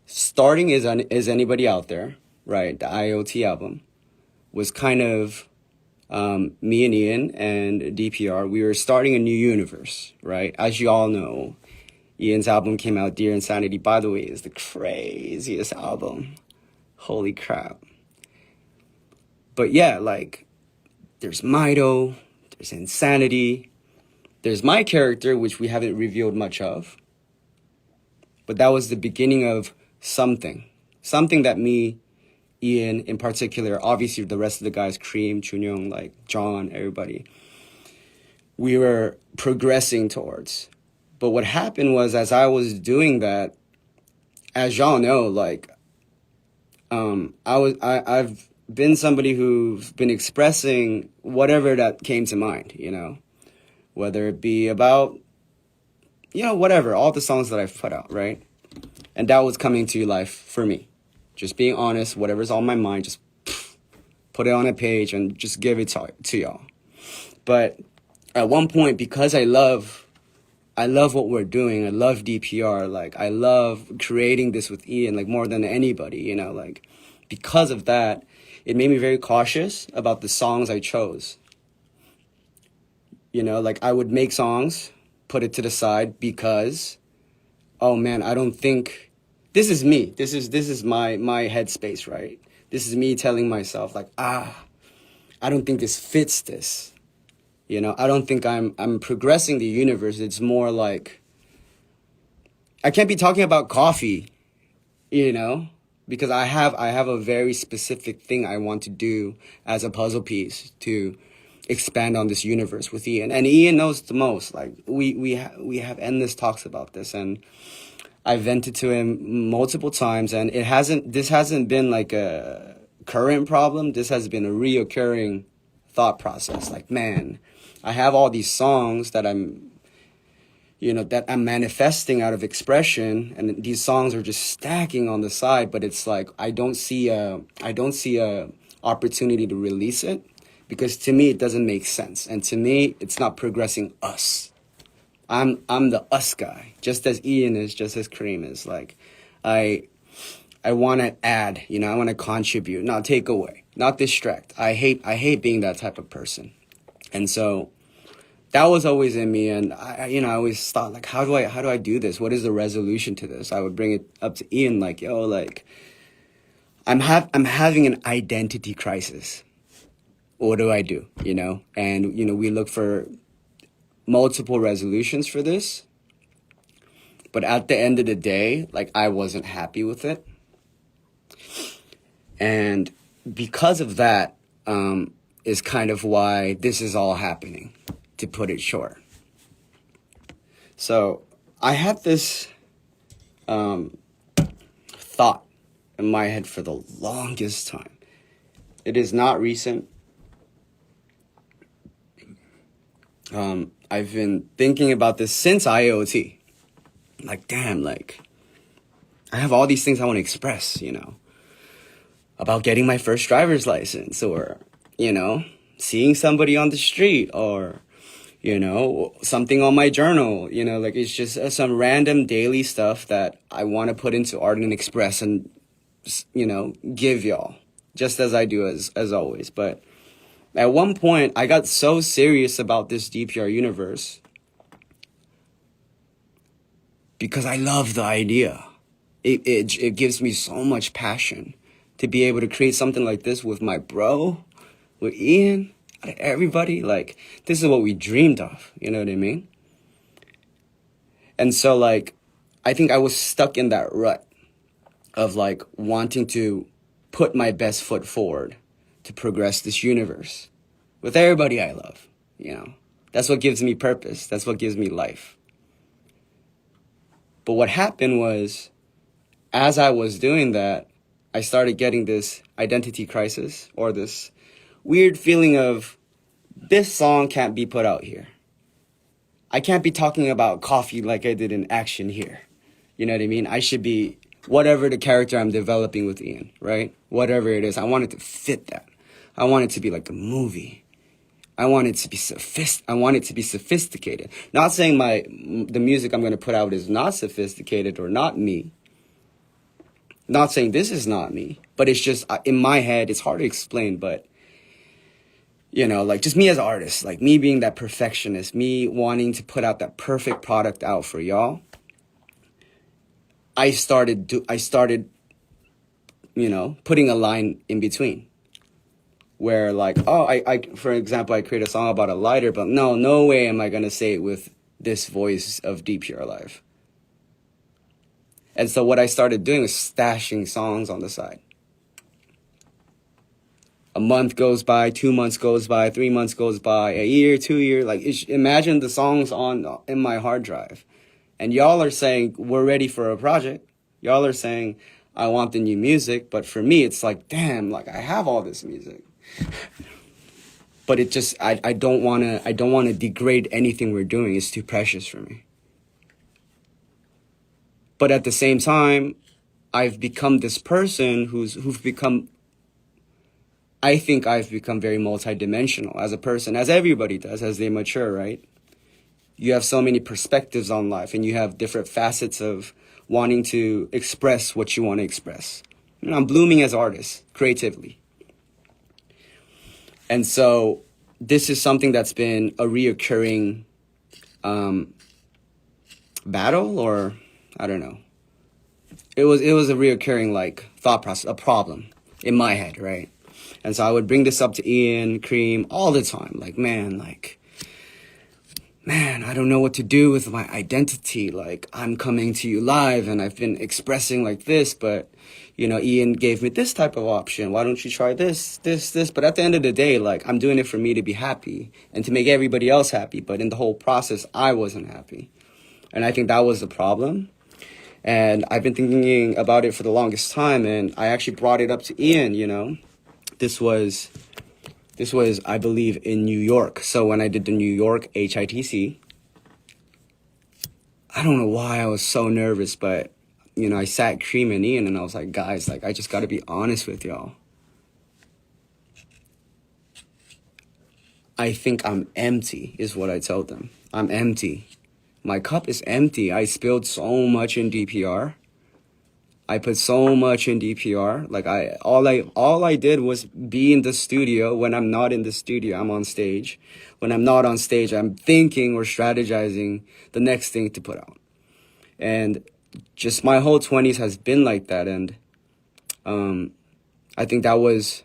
Starting Is Anybody Out There, right? The IoT album was kind of me and Ian and DPR. We were starting a new universe, right? As you all know, Ian's album came out, Dear Insanity, by the way, is the craziest album. Holy crap. But yeah, like, there's Mido, there's Insanity, there's my character, which we haven't revealed much of. But that was the beginning of something that me, Ian in particular, obviously the rest of the guys, Cream, Junyoung, like John, everybody, we were progressing towards. But what happened was, as I was doing that, as y'all know, like, I've been somebody who's been expressing whatever that came to mind, you know, whether it be about, you know, whatever, all the songs that I've put out, right? And that was coming to life for me. Just being honest, whatever's on my mind, just put it on a page and just give it to y'all. But at one point, because I love what we're doing, I love DPR, like, I love creating this with Ian, like, more than anybody, you know, like, because of that, it made me very cautious about the songs I chose. You know, like, I would make songs, put it to the side because, oh man, I don't think, this is me. This is my headspace, right? This is me telling myself, like, I don't think this fits this. You know, I don't think I'm progressing the universe. It's more like, I can't be talking about coffee, you know, because I have a very specific thing I want to do as a puzzle piece to expand on this universe with Ian. And Ian knows the most. Like, we have endless talks about this, and I vented to him multiple times, and this hasn't been like a current problem. This has been a reoccurring thought process. Like, man, I have all these songs that I'm manifesting out of expression, and these songs are just stacking on the side, but it's like I don't see a opportunity to release it, because to me it doesn't make sense, and to me it's not progressing us. I'm the us guy, just as Ian is, just as Kareem is. Like, I want to add, you know, I want to contribute, not take away, not distract. I hate being that type of person. And so that was always in me, and I always thought, like, how do I do this? What is the resolution to this? I would bring it up to Ian, like, yo, like, I'm having an identity crisis. What do I do? You know, and, you know, we look for multiple resolutions for this, but at the end of the day, like, I wasn't happy with it, and because of that, is kind of why this is all happening, to put it short. So I had this thought in my head for the longest time. It is not recent. I've been thinking about this since IoT. Like, damn, like, I have all these things I want to express, you know, about getting my first driver's license, or, you know, seeing somebody on the street, or, you know, something on my journal, you know, like, it's just some random daily stuff that I want to put into art and express and, you know, give y'all, just as I do as always. But at one point, I got so serious about this DPR universe because I love the idea. It gives me so much passion to be able to create something like this with my bro, with Ian, everybody. Like, this is what we dreamed of, you know what I mean? And so, like, I think I was stuck in that rut of, like, wanting to put my best foot forward to progress this universe with everybody I love, you know? That's what gives me purpose. That's what gives me life. But what happened was, as I was doing that, I started getting this identity crisis, or this weird feeling of, this song can't be put out here. I can't be talking about coffee like I did in Action here. You know what I mean? I should be whatever the character I'm developing with Ian, right? Whatever it is, I want it to fit that. I want it to be like a movie. I want it to be sophisticated. Not saying the music I'm going to put out is not sophisticated or not me. Not saying this is not me, but it's just in my head, it's hard to explain, but you know, like just me as an artist, like me being that perfectionist, me wanting to put out that perfect product out for y'all. I started, you know, putting a line in between where like, oh, I for example, I create a song about a lighter, but no way am I going to say it with this voice of DPR Live. And so what I started doing was stashing songs on the side. A month goes by, 2 months goes by, 3 months goes by, a year, 2 years. Like, imagine the songs in my hard drive. And y'all are saying, we're ready for a project. Y'all are saying, I want the new music. But for me, it's like, damn, like I have all this music. But it just, I don't want to degrade anything we're doing. It's too precious for me. But at the same time, I've become this person I think I've become very multidimensional as a person, as everybody does, as they mature, right? You have so many perspectives on life, and you have different facets of wanting to express what you want to express. You know, I'm blooming as an artist, creatively. And so this is something that's been a reoccurring battle, or I don't know. It was a reoccurring like thought process, a problem in my head, right? And so I would bring this up to Ian, Cream, all the time. Like, man, I don't know what to do with my identity. Like, I'm coming to you live and I've been expressing like this, but, you know, Ian gave me this type of option. Why don't you try this? But at the end of the day, like, I'm doing it for me to be happy and to make everybody else happy. But in the whole process, I wasn't happy. And I think that was the problem. And I've been thinking about it for the longest time. And I actually brought it up to Ian, you know. This was, I believe, in New York. So when I did the New York HITC, I don't know why I was so nervous, but, you know, I sat Cream and Ian and I was like, guys, like, I just got to be honest with y'all. I think I'm empty, is what I told them. I'm empty. My cup is empty. I spilled so much in DPR. I put so much in DPR. Like all I did was be in the studio. When I'm not in the studio, I'm on stage. When I'm not on stage, I'm thinking or strategizing the next thing to put out. And just my whole 20s has been like that. And I think that was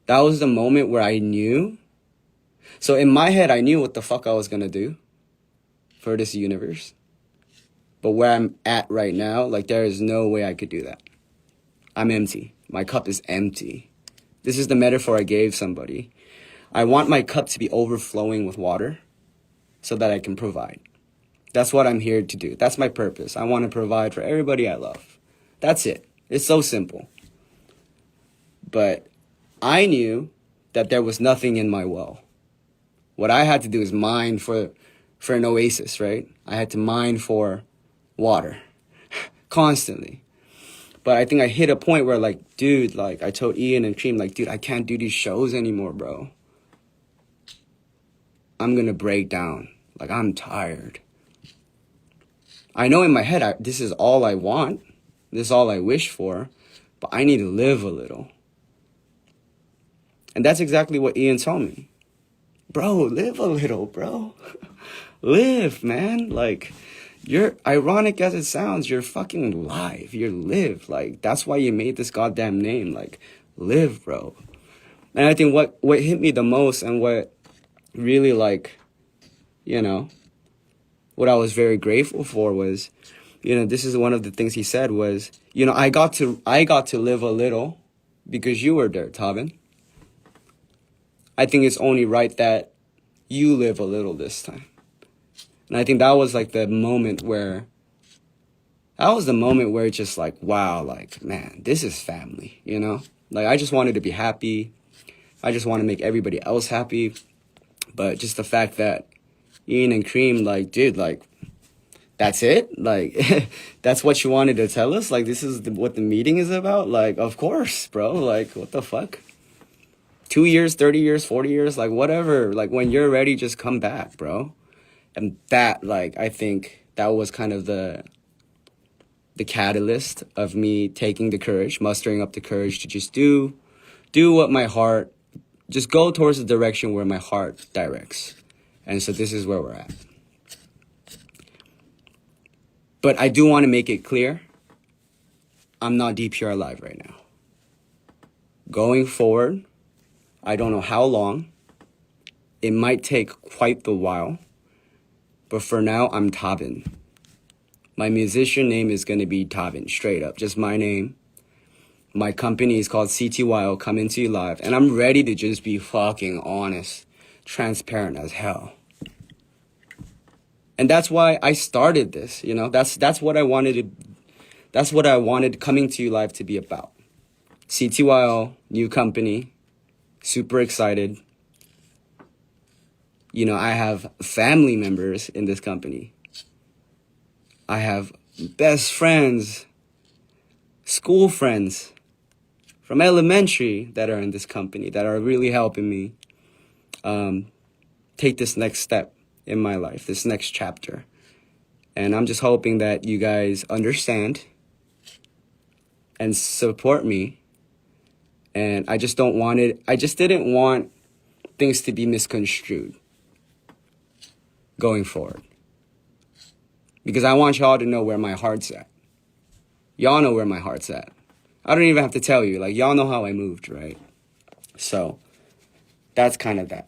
the moment where I knew. So in my head, I knew what the fuck I was gonna do for this universe. But where I'm at right now, like, there is no way I could do that. I'm empty. My cup is empty. This is the metaphor I gave somebody. I want my cup to be overflowing with water so that I can provide. That's what I'm here to do. That's my purpose. I want to provide for everybody I love. That's it. It's so simple. But I knew that there was nothing in my well. What I had to do is mine for an oasis, right? I had to mine for water constantly. But I think I hit a point where, like, dude, like, I told Ian and Cream, like, dude, I can't do these shows anymore, bro. I'm gonna break down. Like, I'm tired. I know in my head, this is all I want. This is all I wish for. But I need to live a little. And that's exactly what Ian told me. Bro, live a little, bro. Live, man. Like, you're ironic as it sounds, you're fucking live. You're live. Like, that's why you made this goddamn name. Like, live, bro. And I think what hit me the most and what really, like, you know, what I was very grateful for was, you know, this is one of the things he said was, you know, I got to live a little because you were there, Dabin. I think it's only right that you live a little this time. And I think that was like the moment where it's just like, wow, like, man, this is family, you know? Like, I just wanted to be happy. I just want to make everybody else happy. But just the fact that Ian and Cream, like, dude, like, that's it? Like, that's what you wanted to tell us? Like, this is what the meeting is about? Like, of course, bro. Like, what the fuck? 2 years, 30 years, 40 years, like whatever. Like when you're ready, just come back, bro. And that, like, I think that was kind of the catalyst of me taking the courage, mustering up the courage to just do what my heart, just go towards the direction where my heart directs. And so this is where we're at. But I do want to make it clear, I'm not DPR Live right now. Going forward, I don't know how long. It might take quite the while. But for now, I'm Dabin. My musician name is going to be Dabin, straight up. Just my name. My company is called CTYL, Coming to You Live. And I'm ready to just be fucking honest, transparent as hell. And that's why I started this, you know? That's what I wanted Coming to You Live to be about. CTYL, new company, super excited. You know, I have family members in this company. I have best friends, school friends from elementary that are in this company that are really helping me take this next step in my life, this next chapter. And I'm just hoping that you guys understand and support me. And I just didn't want things to be misconstrued going forward. Because I want y'all to know where my heart's at. Y'all know where my heart's at. I don't even have to tell you. Like, y'all know how I moved, right? So, that's kind of that.